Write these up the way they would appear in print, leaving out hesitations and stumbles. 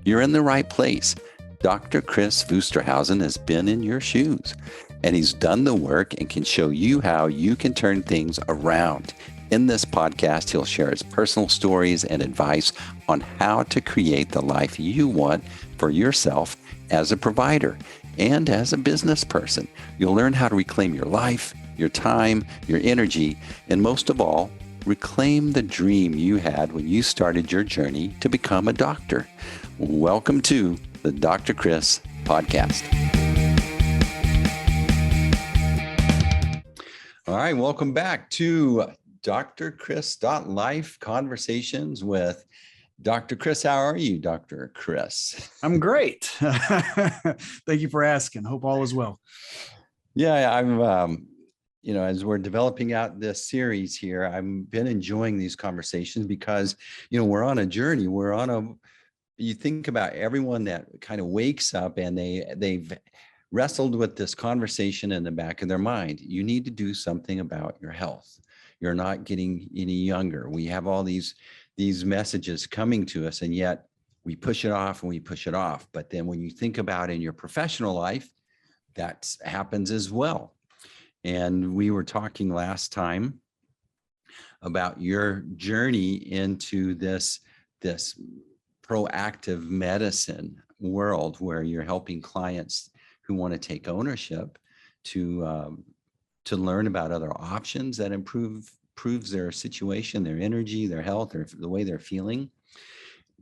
you're in the right place. Dr. Kris Wusterhausen has been in your shoes, and he's done the work and can show you how you can turn things around. In this podcast, he'll share his personal stories and advice on how to create the life you want for yourself as a provider and as a business person. You'll learn how to reclaim your life, your time, your energy, and most of all, reclaim the dream you had when you started your journey to become a doctor. Welcome to the Dr. Kris Podcast. All right, welcome back to Dr. Kris Life Conversations with Dr. Kris. How are you, Dr. Kris? I'm great. Thank you for asking. Hope all is well. Yeah, I'm, as we're developing out this series here, I've been enjoying these conversations because, we're on a journey. You think about everyone that kind of wakes up and they've wrestled with this conversation in the back of their mind. You need to do something about your health. You're not getting any younger. We have all these messages coming to us, and yet we push it off and we push it off. But then when you think about in your professional life, that happens as well. And we were talking last time about your journey into this proactive medicine world where you're helping clients who want to take ownership to learn about other options that improves their situation, their energy, their health, or the way they're feeling.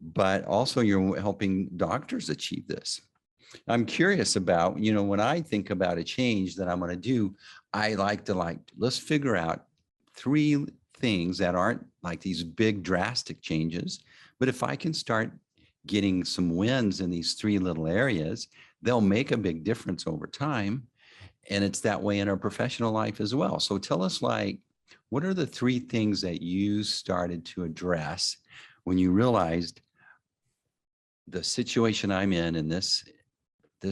But also you're helping doctors achieve this. I'm curious about, when I think about a change that I'm going to do, I like to let's figure out 3 things that aren't like these big drastic changes. But if I can start getting some wins in these 3 little areas, they'll make a big difference over time. And it's that way in our professional life as well. So tell us, what are the 3 things that you started to address when you realized the situation I'm in this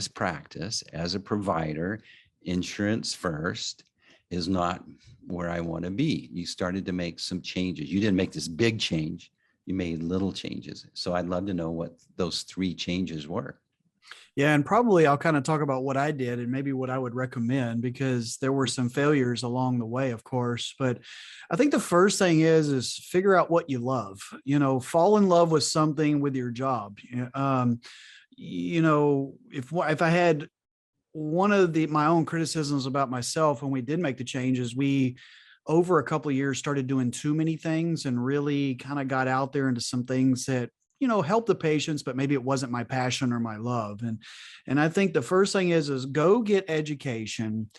practice as a provider, insurance first, is not where I want to be? You started to make some changes. You didn't make this big change. You made little changes. So I'd love to know what those 3 changes were. Yeah, and probably I'll kind of talk about what I did and maybe what I would recommend, because there were some failures along the way, of course. But I think the first thing is figure out what you love. Fall in love with something with your job. If I had one of my own criticisms about myself when we did make the changes, we over a couple of years started doing too many things and really kind of got out there into some things that help the patients, but maybe it wasn't my passion or my love. And I think the first thing is go get education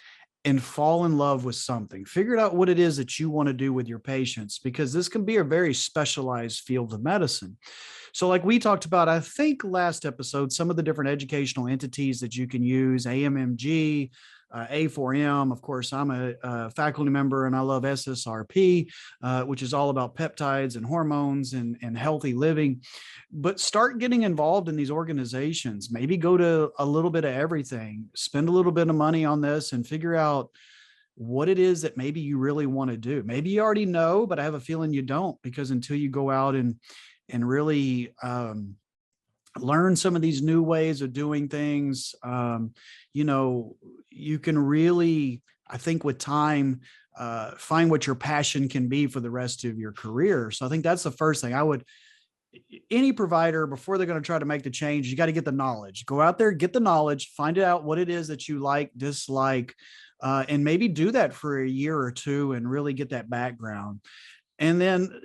and fall in love with something. Figure out what it is that you want to do with your patients, because this can be a very specialized field of medicine. So like we talked about, I think last episode, some of the different educational entities that you can use, AMMG, A4M. Of course, I'm a faculty member and I love SSRP, which is all about peptides and hormones and healthy living. But start getting involved in these organizations. Maybe go to a little bit of everything, spend a little bit of money on this and figure out what it is that maybe you really want to do. Maybe you already know, but I have a feeling you don't, because until you go out and really learn some of these new ways of doing things, you can really, I think with time, find what your passion can be for the rest of your career. So I think that's the first thing any provider, before they're going to try to make the change, you got to get the knowledge. Go out there, get the knowledge, find out what it is that you like, dislike, and maybe do that for a year or 2 and really get that background. And then,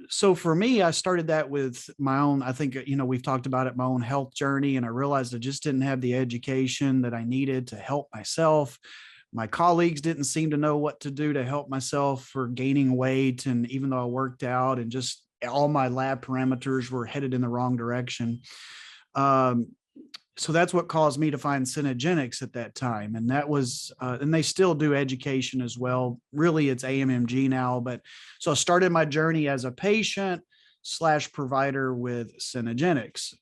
so for me, I started that with my own, I think, we've talked about it, my own health journey. And I realized I just didn't have the education that I needed to help myself. My colleagues didn't seem to know what to do to help myself for gaining weight. And even though I worked out and just all my lab parameters were headed in the wrong direction. So that's what caused me to find Synergenics at that time. And that was, and they still do education as well. Really, it's AMMG now. But so I started my journey as a patient / provider with Synergenics,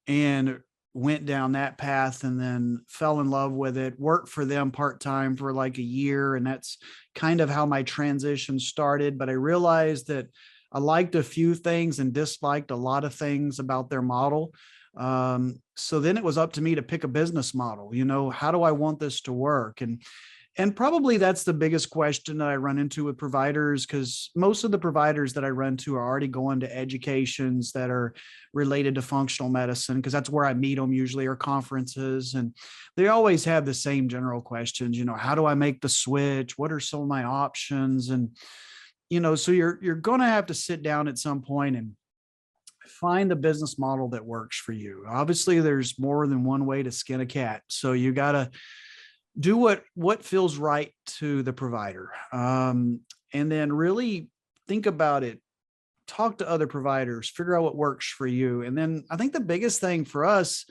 and went down that path and then fell in love with it, worked for them part-time for like a year. And that's kind of how my transition started. But I realized that I liked a few things and disliked a lot of things about their model. So then it was up to me to pick a business model. How do I want this to work? And probably that's the biggest question that I run into with providers, because most of the providers that I run to are already going to educations that are related to functional medicine, because that's where I meet them usually, or conferences. And they always have the same general questions, how do I make the switch? What are some of my options? And, so you're going to have to sit down at some point and find the business model that works for you. Obviously, there's more than one way to skin a cat. So you got to do what feels right to the provider. And then really think about it, talk to other providers, figure out what works for you. And then I think the biggest thing for us,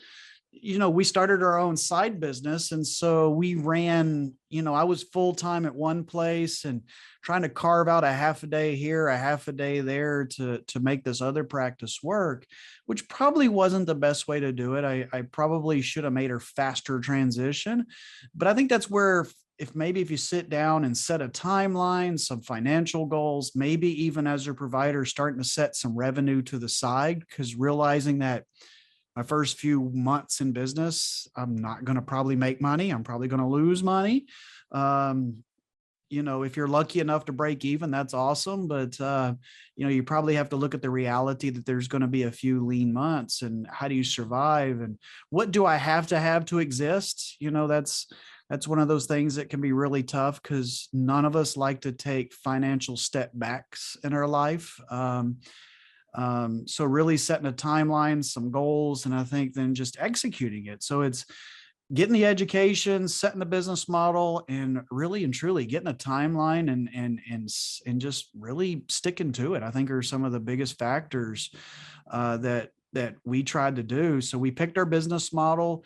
we started our own side business. And so we ran, I was full time at one place and trying to carve out a half a day here, a half a day there to make this other practice work, which probably wasn't the best way to do it. I probably should have made a faster transition. But I think that's where, if you sit down and set a timeline, some financial goals, maybe even as your provider starting to set some revenue to the side, because realizing that my first few months in business, I'm not going to probably make money. I'm probably going to lose money. If you're lucky enough to break even, that's awesome. But, you probably have to look at the reality that there's going to be a few lean months, and how do you survive? And what do I have to exist? That's one of those things that can be really tough, because none of us like to take financial step backs in our life. So really setting a timeline, some goals, and I think then just executing it. So it's getting the education, setting the business model, and really and truly getting a timeline and just really sticking to it. I think are some of the biggest factors that we tried to do. So we picked our business model.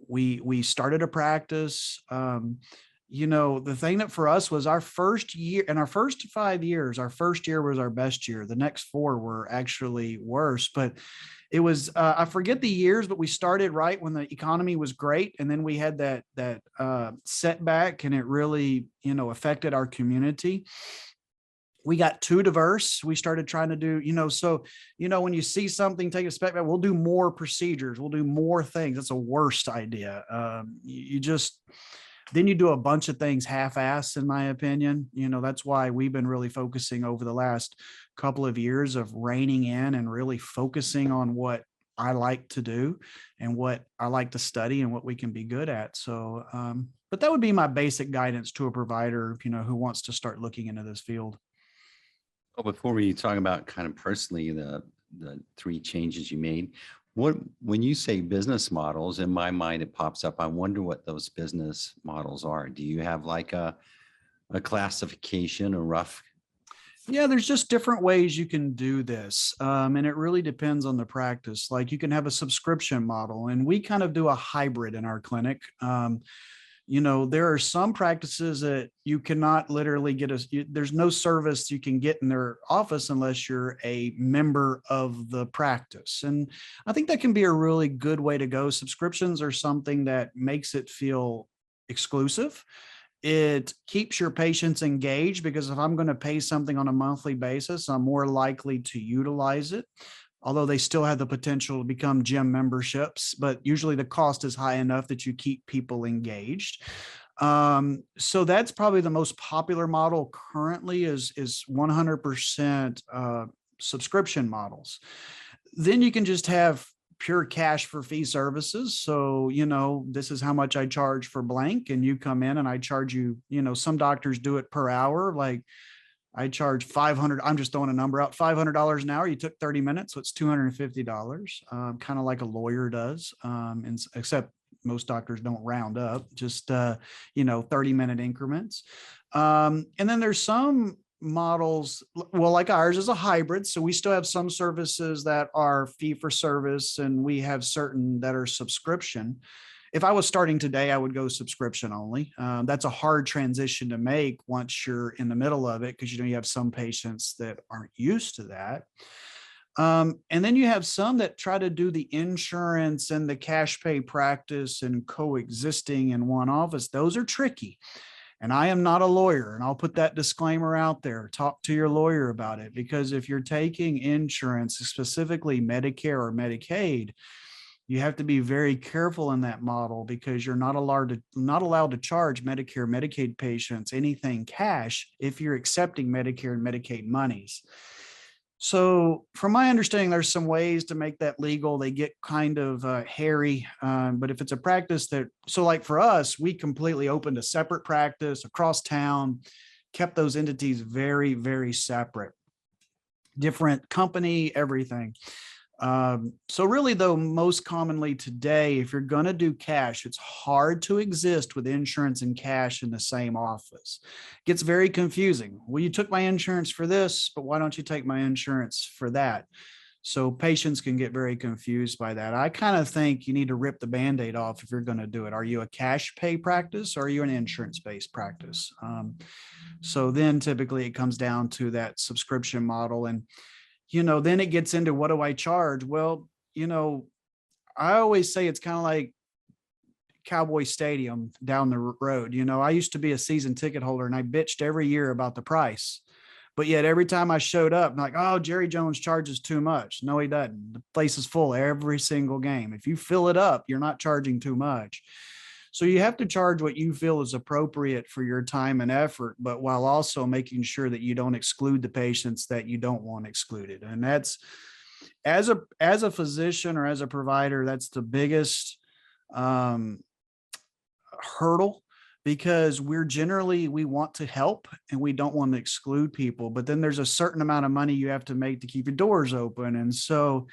We started a practice. The thing that for us was our first year, in our first 5 years, our first year was our best year. The next 4 were actually worse, but it was, I forget the years, but we started right when the economy was great. And then we had that setback, and it really, affected our community. We got too diverse. We started trying to do, when you see something, take a step back, we'll do more procedures. We'll do more things. That's a worst idea. Then you do a bunch of things half-ass, in my opinion. That's why we've been really focusing over the last couple of years of reining in and really focusing on what I like to do and what I like to study and what we can be good at. So, but that would be my basic guidance to a provider, who wants to start looking into this field. Well, before we talk about kind of personally the 3 changes you made, when you say business models, in my mind it pops up. I wonder what those business models are. Do you have like a classification, a rough? Yeah, there's just different ways you can do this. And it really depends on the practice. Like you can have a subscription model, and we kind of do a hybrid in our clinic. There are some practices that you cannot literally there's no service you can get in their office unless you're a member of the practice. And I think that can be a really good way to go. Subscriptions are something that makes it feel exclusive. It keeps your patients engaged, because if I'm going to pay something on a monthly basis, I'm more likely to utilize it. Although they still have the potential to become gym memberships, but usually the cost is high enough that you keep people engaged. So that's probably the most popular model currently is 100% subscription models. Then you can just have pure cash for fee services. So, this is how much I charge for blank, and you come in and I charge you, some doctors do it per hour. Like I charge 500. I'm just throwing a number out, $500 an hour. You took 30 minutes. So it's $250, kind of like a lawyer does. Except most doctors don't round up, just, 30-minute increments. And then there's some models, well, like ours is a hybrid. So we still have some services that are fee for service, and we have certain that are subscription. If I was starting today, I would go subscription only. That's a hard transition to make once you're in the middle of it, because you have some patients that aren't used to that. And then you have some that try to do the insurance and the cash pay practice and coexisting in one office. Those are tricky. And I am not a lawyer, and I'll put that disclaimer out there. Talk to your lawyer about it, because if you're taking insurance, specifically Medicare or Medicaid, you have to be very careful in that model, because you're not allowed to charge Medicare, Medicaid patients anything cash if you're accepting Medicare and Medicaid monies. So from my understanding, there's some ways to make that legal. They get kind of hairy, but if it's a practice that, so like for us, we completely opened a separate practice across town, kept those entities very, very separate, different company, everything. So really though, most commonly today, if you're going to do cash, it's hard to exist with insurance and cash in the same office. It gets very confusing. Well, you took my insurance for this, but why don't you take my insurance for that? So patients can get very confused by that. I kind of think you need to rip the Band-Aid off if you're going to do it. Are you a cash pay practice, or are you an insurance-based practice? So then typically it comes down to that subscription model. And then it gets into, what do I charge? Well, I always say it's kind of like Cowboy Stadium down the road. I used to be a season ticket holder, and I bitched every year about the price. But yet every time I showed up, I'm like, oh, Jerry Jones charges too much. No, he doesn't. The place is full every single game. If you fill it up, you're not charging too much. So you have to charge what you feel is appropriate for your time and effort, but while also making sure that you don't exclude the patients that you don't want excluded. And that's, as a physician or as a provider, that's the biggest hurdle, because we want to help and we don't want to exclude people, but then there's a certain amount of money you have to make to keep your doors open. And so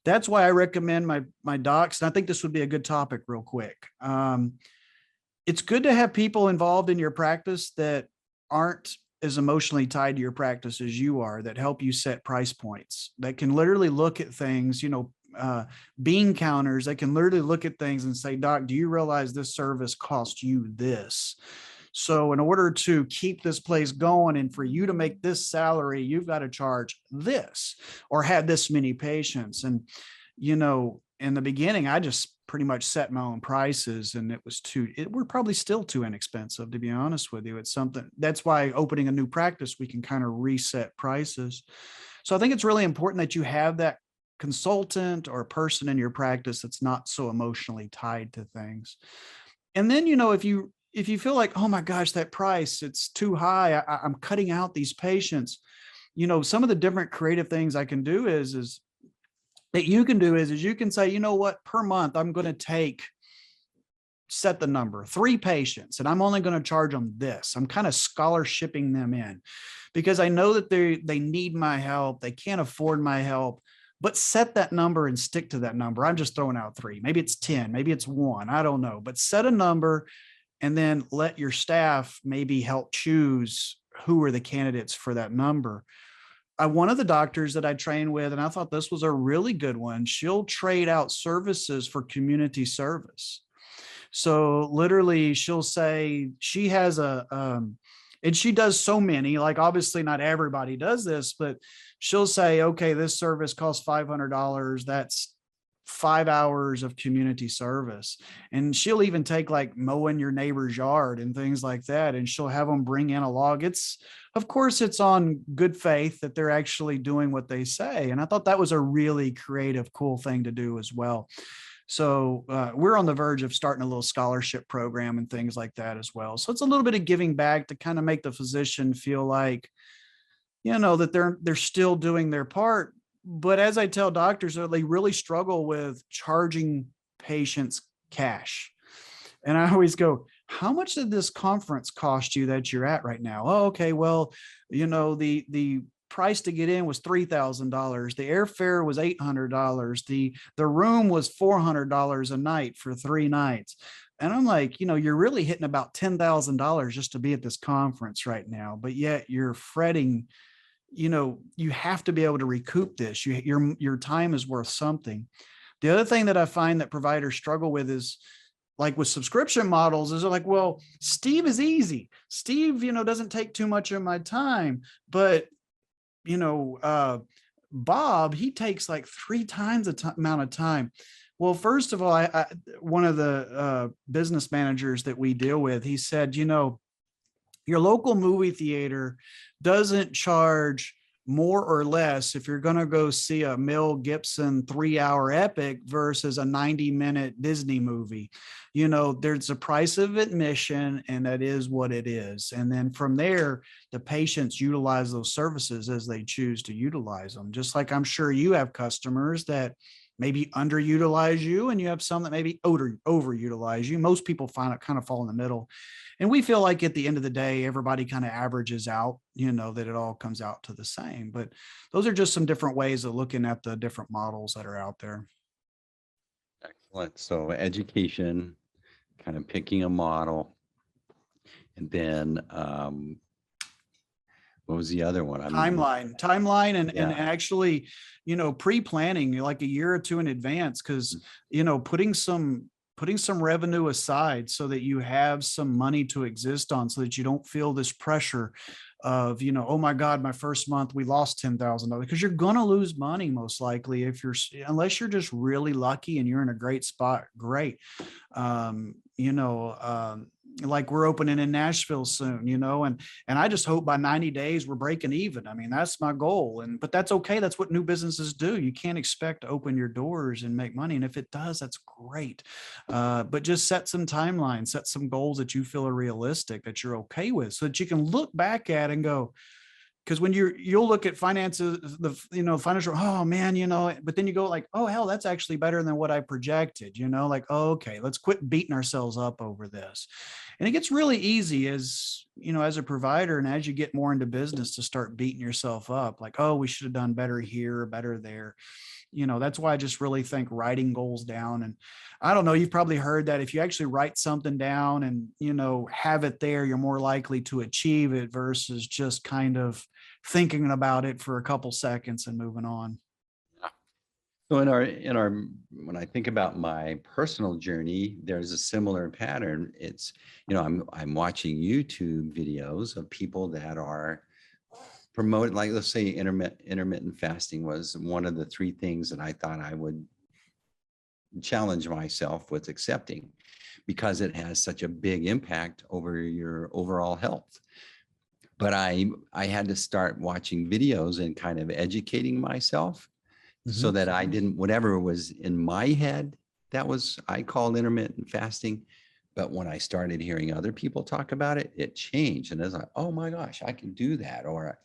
that's why I recommend my docs. And I think this would be a good topic real quick. It's good to have people involved in your practice that aren't as emotionally tied to your practice as you are, that help you set price points, that can literally look at things, bean counters. They can literally look at things and say, doc, do you realize this service cost you this? So in order to keep this place going and for you to make this salary, you've got to charge this or have this many patients. And, in the beginning, I just pretty much set my own prices, and we're probably still too inexpensive, to be honest with you. It's something, that's why opening a new practice, we can kind of reset prices. So I think it's really important that you have that consultant or person in your practice that's not so emotionally tied to things. And then, if you feel like, oh my gosh, that price, it's too high, I'm cutting out these patients, some of the different creative things I can do is you can say, what, per month, I'm going to set the number, 3 patients, and I'm only going to charge them this. I'm kind of scholarshiping them in, because I know that they need my help. They can't afford my help, but set that number and stick to that number. I'm just throwing out 3, maybe it's 10, maybe it's 1, I don't know, but set a number and then let your staff maybe help choose who are the candidates for that number. One of the doctors that I train with, and I thought this was a really good one, she'll trade out services for community service. So literally she'll say she has and she does so many, like obviously not everybody does this, but she'll say, okay, this service costs $500. That's 5 hours of community service. And she'll even take like mowing your neighbor's yard and things like that. And she'll have them bring in a log. Of course, it's on good faith that they're actually doing what they say. And I thought that was a really creative, cool thing to do as well. So we're on the verge of starting a little scholarship program and things like that as well. So it's a little bit of giving back to kind of make the physician feel like, that they're still doing their part. But as I tell doctors, they really struggle with charging patients cash. And I always go, how much did this conference cost you that you're at right now? Oh, okay. Well, the price to get in was $3,000. The airfare was $800. The room was $400 a night for 3 nights. And I'm like, you're really hitting about $10,000 just to be at this conference right now. But yet you're fretting, you have to be able to recoup this. Your time is worth something. The other thing that I find that providers struggle with is, like with subscription models, is like, well, Steve is easy. Steve, doesn't take too much of my time, but Bob, he takes like 3 times the amount of time. Well, first of all, one of the business managers that we deal with, he said, Your local movie theater doesn't charge more or less if you're going to go see a Mel Gibson 3 hour epic versus a 90-minute Disney movie. There's a price of admission, and that is what it is. And then from there, the patients utilize those services as they choose to utilize them. Just like I'm sure you have customers that maybe underutilize you, and you have some that maybe overutilize you. Most people find it kind of fall in the middle. And we feel like at the end of the day, everybody kind of averages out, that it all comes out to the same. But those are just some different ways of looking at the different models that are out there. Excellent. So education, kind of picking a model, and then what was the other one? Timeline, and Yeah. actually, pre-planning like a year or two in advance, because putting some revenue aside so that you have some money to exist on, so that you don't feel this pressure of, oh my God, my first month we lost $10,000, because you're going to lose money most likely unless you're just really lucky and you're in a great spot. Great. Like we're opening in Nashville soon, and I just hope by 90 days we're breaking even. I mean, that's my goal. But that's okay. That's what new businesses do. You can't expect to open your doors and make money. And if it does, that's great. But just set some timelines, set some goals that you feel are realistic, that you're okay with, so that you can look back at and go, because when you'll look at finances, financial, oh man, but then you go like, oh hell, that's actually better than what I projected, like, oh, okay, let's quit beating ourselves up over this. And it gets really easy as a provider, and as you get more into business, to start beating yourself up like, oh, we should have done better here or better there. That's why I just really think writing goals down. And I don't know, you've probably heard that if you actually write something down and, have it there, you're more likely to achieve it versus just kind of thinking about it for a couple seconds and moving on. So when I think about my personal journey, there's a similar pattern. It's, I'm watching YouTube videos of people that are promoted, like let's say intermittent fasting was one of the 3 things that I thought I would challenge myself with accepting, because it has such a big impact over your overall health. But I had to start watching videos and kind of educating myself, so that I didn't, whatever was in my head, I called intermittent fasting. But when I started hearing other people talk about it, it changed. And I was like, oh my gosh, I can do that. Or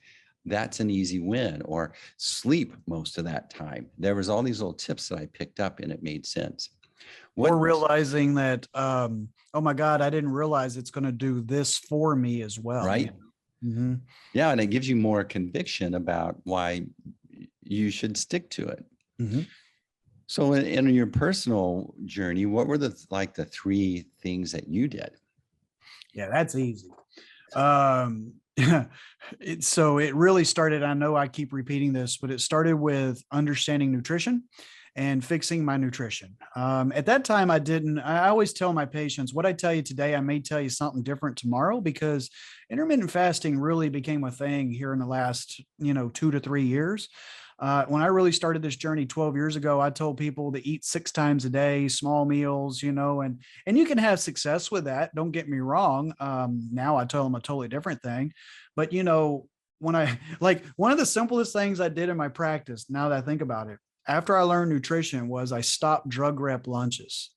that's an easy win. Or sleep most of that time. There was all these little tips that I picked up, and it made sense. Or realizing that, oh my God, I didn't realize it's going to do this for me as well. Right. Mm-hmm. Yeah. And it gives you more conviction about why you should stick to it. Mm-hmm. So in your personal journey, what were the 3 things that you did? Yeah, that's easy. So it really started, I know I keep repeating this, but it started with understanding nutrition and fixing my nutrition. At that time, I always tell my patients, what I tell you today, I may tell you something different tomorrow, because intermittent fasting really became a thing here in the last, 2 to 3 years. When I really started this journey 12 years ago, I told people to eat 6 times a day, small meals, and you can have success with that. Don't get me wrong. Now I tell them a totally different thing, but when one of the simplest things I did in my practice, now that I think about it, after I learned nutrition, was I stopped drug rep lunches.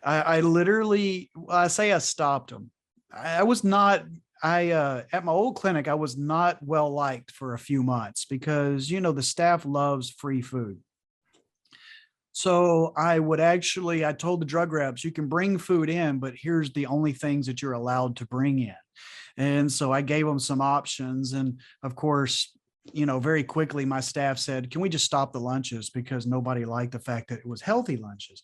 I literally, I say I stopped them. I was not, at my old clinic, I was not well liked for a few months because, the staff loves free food. So I told the drug reps, you can bring food in, but here's the only things that you're allowed to bring in. And so I gave them some options. And of course, very quickly, my staff said, can we just stop the lunches? Because nobody liked the fact that it was healthy lunches.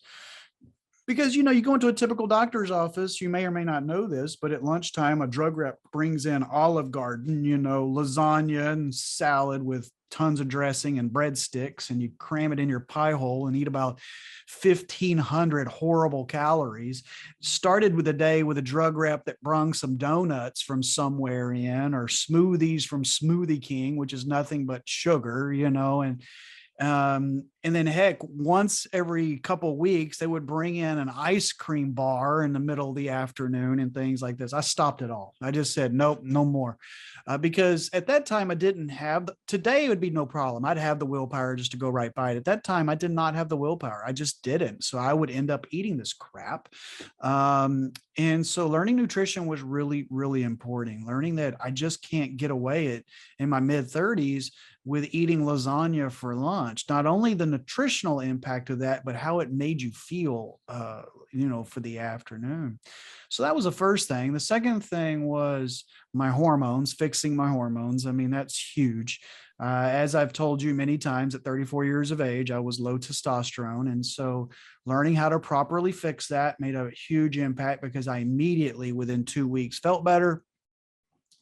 Because, you go into a typical doctor's office, you may or may not know this, but at lunchtime, a drug rep brings in Olive Garden, lasagna and salad with tons of dressing and breadsticks, and you cram it in your pie hole and eat about 1,500 horrible calories. Started with a day with a drug rep that brung some donuts from somewhere in, or smoothies from Smoothie King, which is nothing but sugar, and And then heck, once every couple of weeks, they would bring in an ice cream bar in the middle of the afternoon and things like this. I stopped it all. I just said, nope, no more. Because at that time I didn't have, today it would be no problem. I'd have the willpower just to go right by it. At that time, I did not have the willpower. I just didn't. So I would end up eating this crap. And so learning nutrition was really, really important. Learning that I just can't get away it in my mid 30s with eating lasagna for lunch. Not only the nutritional impact of that, but how it made you feel, for the afternoon. So that was the first thing. The second thing was my hormones, fixing my hormones. I mean, that's huge. As I've told you many times, at 34 years of age, I was low testosterone. And so learning how to properly fix that made a huge impact, because I immediately, within 2 weeks, felt better.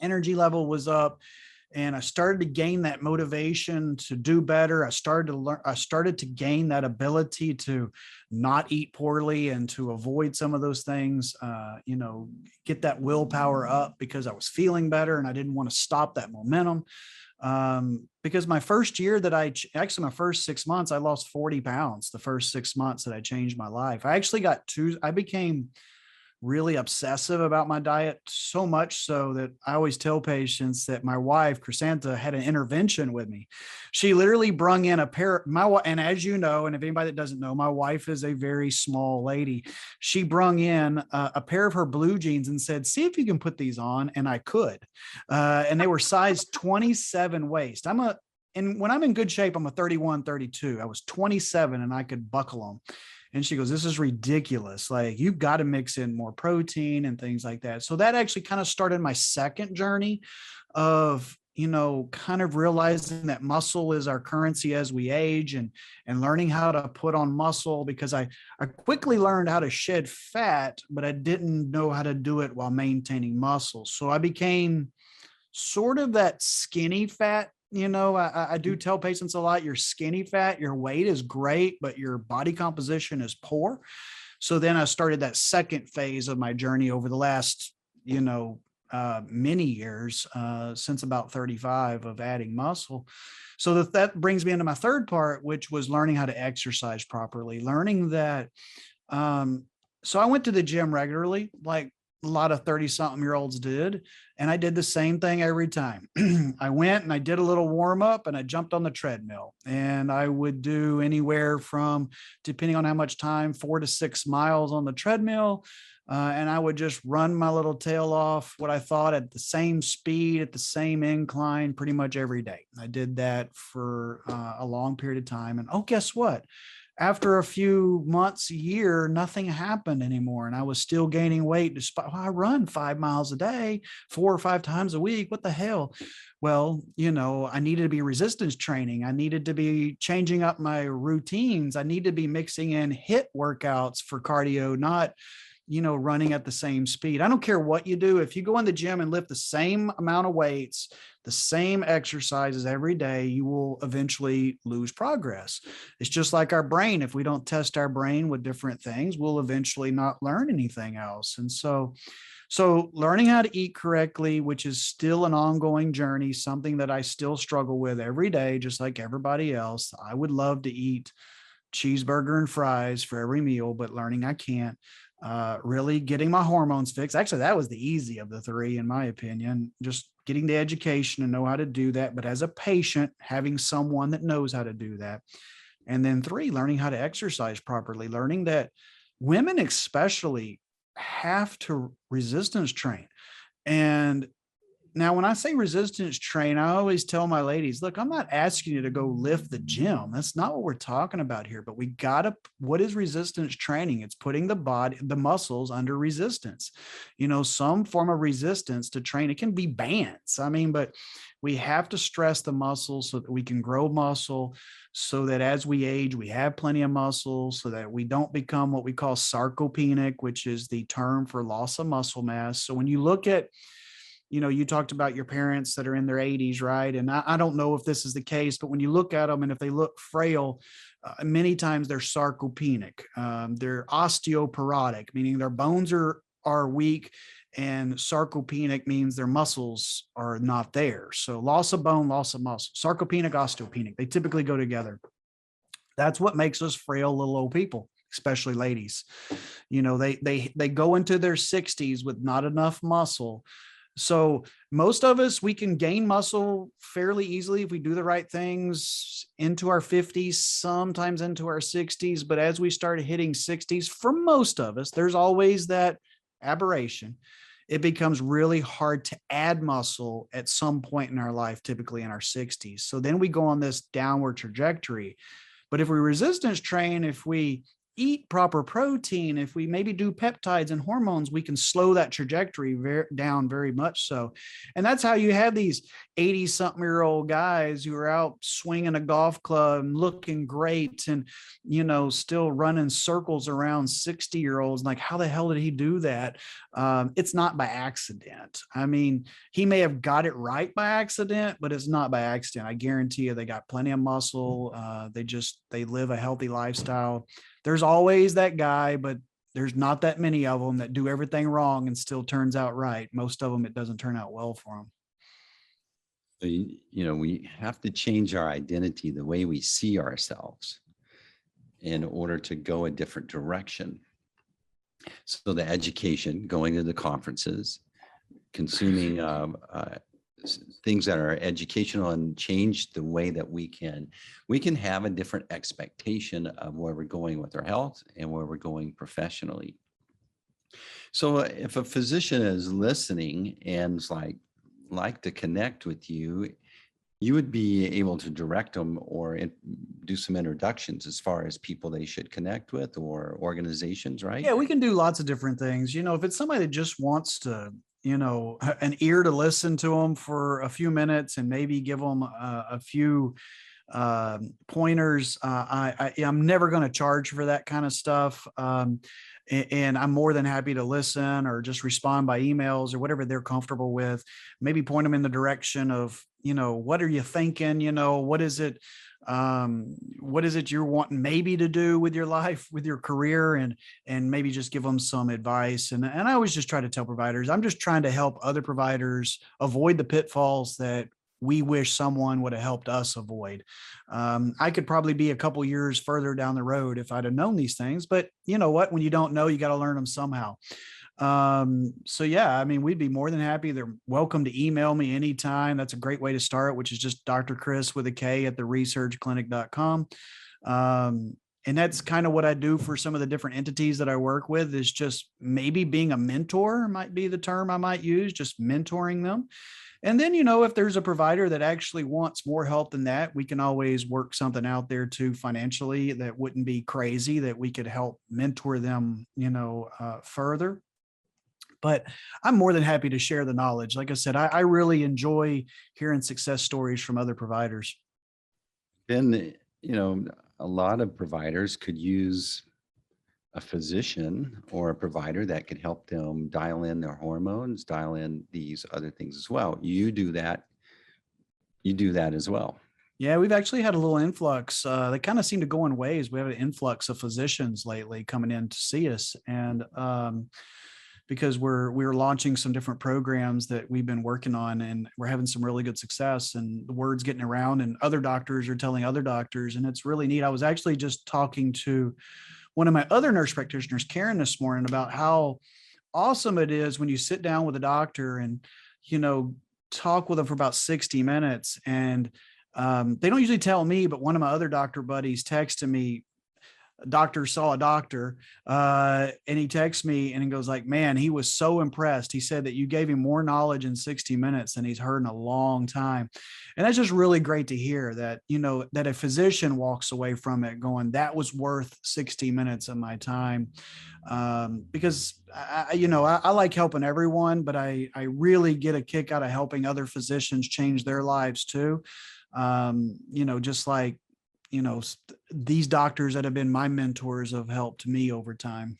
Energy level was up, and I started to gain that motivation to do better. I started to learn, I started to gain that ability to not eat poorly and to avoid some of those things, get that willpower up, because I was feeling better and I didn't want to stop that momentum. Because my first year that actually my first 6 months, I lost 40 pounds. The first 6 months that I changed my life, I became really obsessive about my diet, so much so that I always tell patients that my wife, Chrysanta, had an intervention with me. She literally brung in a pair, and as you know, and if anybody that doesn't know, my wife is a very small lady. She brung in a pair of her blue jeans and said, see if you can put these on. And I could. And they were size 27 waist. And when I'm in good shape, I'm a 31, 32. I was 27 and I could buckle them. And she goes, this is ridiculous. Like, you've got to mix in more protein and things like that. So that actually kind of started my second journey of, kind of realizing that muscle is our currency as we age, and learning how to put on muscle, because I quickly learned how to shed fat, but I didn't know how to do it while maintaining muscle. So I became sort of that skinny fat. I do tell patients a lot, you're skinny fat, your weight is great, but your body composition is poor. So then I started that second phase of my journey over the last, many years, since about 35, of adding muscle. So that brings me into my third part, which was learning how to exercise properly, learning that. So I went to the gym regularly, like a lot of 30-something-year-olds did. And I did the same thing every time. I went and I did a little warm up and I jumped on the treadmill, and I would do anywhere from, depending on how much time, 4 to 6 miles on the treadmill. And I would just run my little tail off, what I thought, at the same speed, at the same incline, pretty much every day. I did that for a long period of time. And guess what? After a few months, a year, nothing happened anymore. And I was still gaining weight despite, I run 5 miles a day, 4 or 5 times a week. What the hell? Well, I needed to be resistance training. I needed to be changing up my routines. I need to be mixing in HIIT workouts for cardio, not, running at the same speed. I don't care what you do. If you go in the gym and lift the same amount of weights, the same exercises every day, you will eventually lose progress. It's just like our brain. If we don't test our brain with different things, we'll eventually not learn anything else. And so learning how to eat correctly, which is still an ongoing journey, something that I still struggle with every day, just like everybody else. I would love to eat cheeseburger and fries for every meal, but learning I can't. Really getting my hormones fixed. Actually, that was the easy of the three, in my opinion, just getting the education and know how to do that. But as a patient, having someone that knows how to do that. And then 3, learning how to exercise properly, learning that women especially have to resistance train. And now, when I say resistance train, I always tell my ladies, look, I'm not asking you to go lift the gym. That's not what we're talking about here. But what is resistance training? It's putting the muscles under resistance, some form of resistance to train. It can be bands. But we have to stress the muscles so that we can grow muscle, so that as we age, we have plenty of muscle, so that we don't become what we call sarcopenic, which is the term for loss of muscle mass. So when you look at, you talked about your parents that are in their 80s, right? And I don't know if this is the case, but when you look at them and if they look frail, many times they're sarcopenic. They're osteoporotic, meaning their bones are weak, and sarcopenic means their muscles are not there. So loss of bone, loss of muscle, sarcopenic, osteopenic, they typically go together. That's what makes us frail little old people, especially ladies. They go into their 60s with not enough muscle. So most of us, we can gain muscle fairly easily if we do the right things into our 50s, sometimes into our 60s. But as we start hitting 60s, for most of us, there's always that aberration. It becomes really hard to add muscle at some point in our life, typically in our 60s. So then we go on this downward trajectory. But if we resistance train, if we eat proper protein, if we maybe do peptides and hormones, we can slow that trajectory down very much so. And that's how you have these 80 something year old guys who are out swinging a golf club and looking great and, still running circles around 60-year-olds. Like, how the hell did he do that? It's not by accident. I mean, he may have got it right by accident, but it's not by accident. I guarantee you they got plenty of muscle. They live a healthy lifestyle. There's always that guy, but there's not that many of them that do everything wrong and still turns out right. Most of them, it doesn't turn out well for them. We have to change our identity, the way we see ourselves, in order to go a different direction. So the education, going to the conferences, consuming things that are educational, and change the way that we can have a different expectation of where we're going with our health and where we're going professionally. So if a physician is listening and is like to connect with you, you would be able to direct them or do some introductions as far as people they should connect with or organizations, right? Yeah, we can do lots of different things. If it's somebody that just wants to, an ear to listen to them for a few minutes and maybe give them a few pointers. I'm never going to charge for that kind of stuff. And I'm more than happy to listen or just respond by emails or whatever they're comfortable with. Maybe point them in the direction of, what are you thinking? What is it? What is it you're wanting maybe to do with your life, with your career, and maybe just give them some advice. And I always just try to tell providers, I'm just trying to help other providers avoid the pitfalls that we wish someone would have helped us avoid. I could probably be a couple years further down the road if I'd have known these things, but you know what, when you don't know, you got to learn them somehow. So yeah, I mean, we'd be more than happy. They're welcome to email me anytime. That's a great way to start, which is just Dr. Kris with a K at theresearchclinic.com. And that's kind of what I do for some of the different entities that I work with, is just maybe being a mentor might be the term I might use, just mentoring them. And then, if there's a provider that actually wants more help than that, we can always work something out there too financially that wouldn't be crazy, that we could help mentor them, further. But I'm more than happy to share the knowledge. Like I said, I really enjoy hearing success stories from other providers. Then, a lot of providers could use a physician or a provider that could help them dial in their hormones, dial in these other things as well. You do that as well. Yeah, we've actually had a little influx. They kind of seem to go in waves. We have an influx of physicians lately coming in to see us. And because we're launching some different programs that we've been working on, and we're having some really good success, and the word's getting around, and other doctors are telling other doctors, and it's really neat. I was actually just talking to one of my other nurse practitioners, Karen, this morning about how awesome it is when you sit down with a doctor and, talk with them for about 60 minutes. And they don't usually tell me, but one of my other doctor buddies texted me, doctor saw a doctor, and he texts me and he goes like, man, he was so impressed. He said that you gave him more knowledge in 60 minutes than he's heard in a long time. And that's just really great to hear that, that a physician walks away from it going, that was worth 60 minutes of my time. Because I like helping everyone, but I really get a kick out of helping other physicians change their lives too. Just like, these doctors that have been my mentors have helped me over time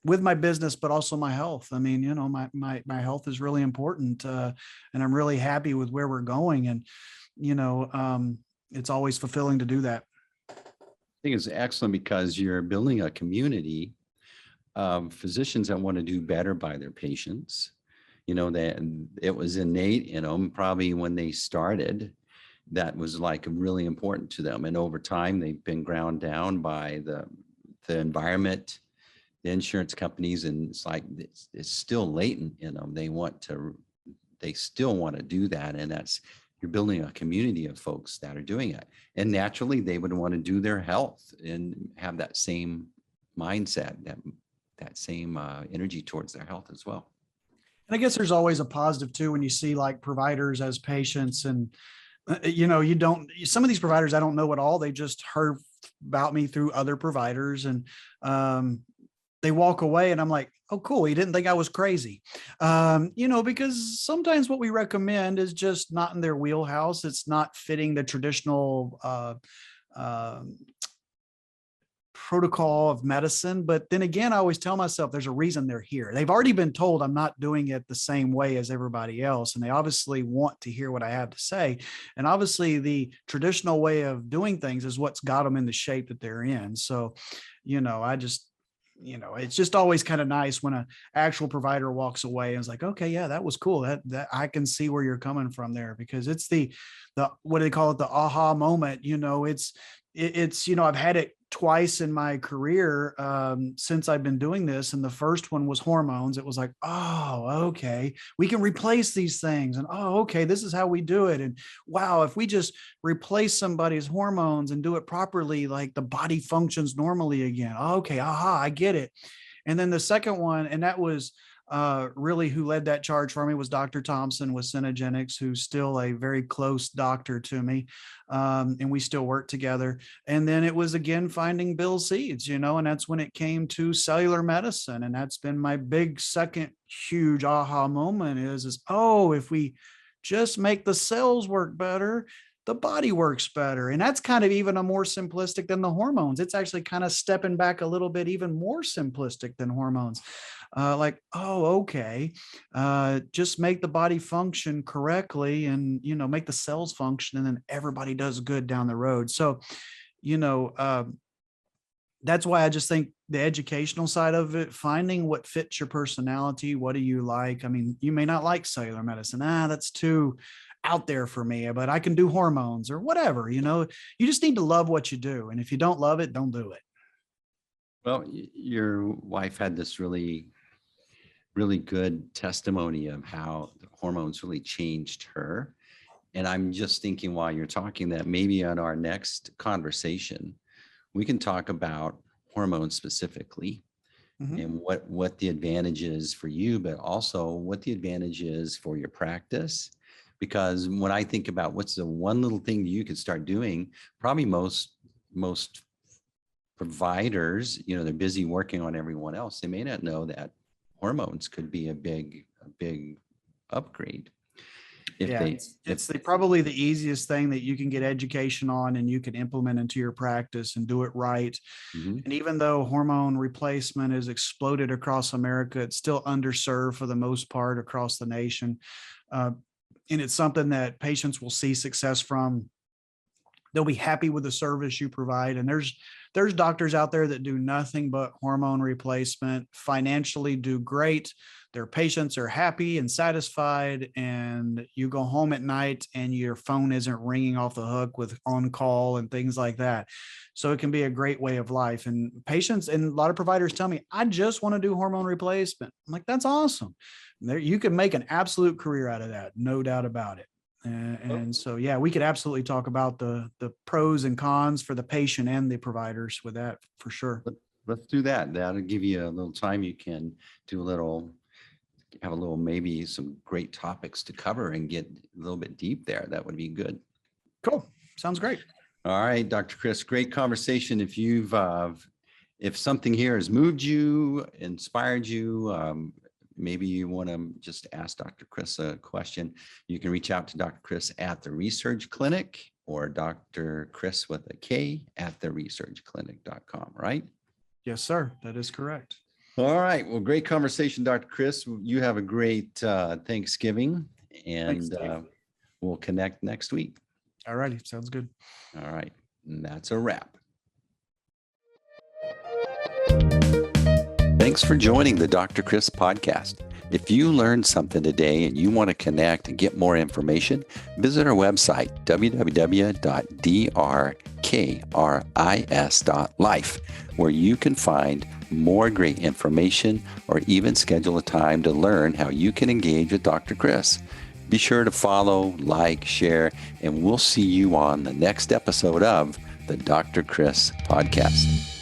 with my business, but also my health. I mean, my health is really important. And I'm really happy with where we're going. And, it's always fulfilling to do that. I think it's excellent because you're building a community of physicians that want to do better by their patients. That it was innate in them probably when they started. that was like really important to them. And over time, they've been ground down by the environment, the insurance companies, and it's like it's still latent in them. They still want to do that, and that's, you're building a community of folks that are doing it, and naturally they would want to do their health and have that same mindset, that same energy towards their health as well. And I guess there's always a positive too when you see like providers as patients, and you don't, some of these providers, I don't know at all. They just heard about me through other providers, and they walk away and I'm like, oh, cool. He didn't think I was crazy. Because sometimes what we recommend is just not in their wheelhouse. It's not fitting the traditional protocol of medicine. But then again, I always tell myself there's a reason they're here. They've already been told I'm not doing it the same way as everybody else. And they obviously want to hear what I have to say. And obviously the traditional way of doing things is what's got them in the shape that they're in. So, it's just always kind of nice when an actual provider walks away and is like, okay, yeah, that was cool. That I can see where you're coming from there, because it's the what do they call it? The aha moment. I've had it twice in my career since I've been doing this. And the first one was hormones. It was like, oh, okay, we can replace these things. And oh, okay, this is how we do it. And wow, if we just replace somebody's hormones and do it properly, like the body functions normally again. Okay, aha, I get it. And then the second one, and that was really who led that charge for me, was Dr. Thompson with Synergenics, who's still a very close doctor to me. And we still work together. And then it was again finding Bill Seeds, and that's when it came to cellular medicine. And that's been my big second huge aha moment is oh, if we just make the cells work better, the body works better. And that's kind of even a more simplistic than the hormones. It's actually kind of stepping back a little bit, even more simplistic than hormones. Okay, just make the body function correctly and, make the cells function, and then everybody does good down the road. So, that's why I just think the educational side of it, finding what fits your personality. What do you like? I mean, you may not like cellular medicine. That's too out there for me, but I can do hormones or whatever. You just need to love what you do. And if you don't love it, don't do it. Well, your wife had this really good testimony of how the hormones really changed her. And I'm just thinking while you're talking that maybe on our next conversation, we can talk about hormones specifically and what the advantage is for you, but also what the advantage is for your practice. Because when I think about what's the one little thing that you could start doing, probably most providers, they're busy working on everyone else. They may not know that hormones could be a big upgrade. It's probably the easiest thing that you can get education on and you can implement into your practice and do it right. And even though hormone replacement is exploded across America, it's still underserved for the most part across the nation. And it's something that patients will see success from. They'll be happy with the service you provide. And there's doctors out there that do nothing but hormone replacement, financially do great. Their patients are happy and satisfied, and you go home at night and your phone isn't ringing off the hook with on call and things like that. So it can be a great way of life. And patients and a lot of providers tell me, I just want to do hormone replacement. I'm like, that's awesome. You can make an absolute career out of that. No doubt about it. And so, yeah, we could absolutely talk about the pros and cons for the patient and the providers with that for sure. Let's do that. That'll give you a little time. You can have a little, maybe some great topics to cover and get a little bit deep there. That would be good. Cool. Sounds great. All right, Dr. Kris, great conversation. If something here has moved you, inspired you, maybe you want to just ask Dr. Kris a question, you can reach out to Dr. Kris at the Research Clinic or Dr. Kris with a K at theresearchclinic.com, right? Yes, sir. That is correct. All right. Well, great conversation, Dr. Kris. You have a great Thanksgiving, and Thanks, we'll connect next week. All righty. Sounds good. All right. And that's a wrap. Thanks for joining the Dr. Kris podcast. If you learned something today and you want to connect and get more information, visit our website, www.drkris.life, where you can find more great information or even schedule a time to learn how you can engage with Dr. Kris. Be sure to follow, like, share, and we'll see you on the next episode of the Dr. Kris Podcast.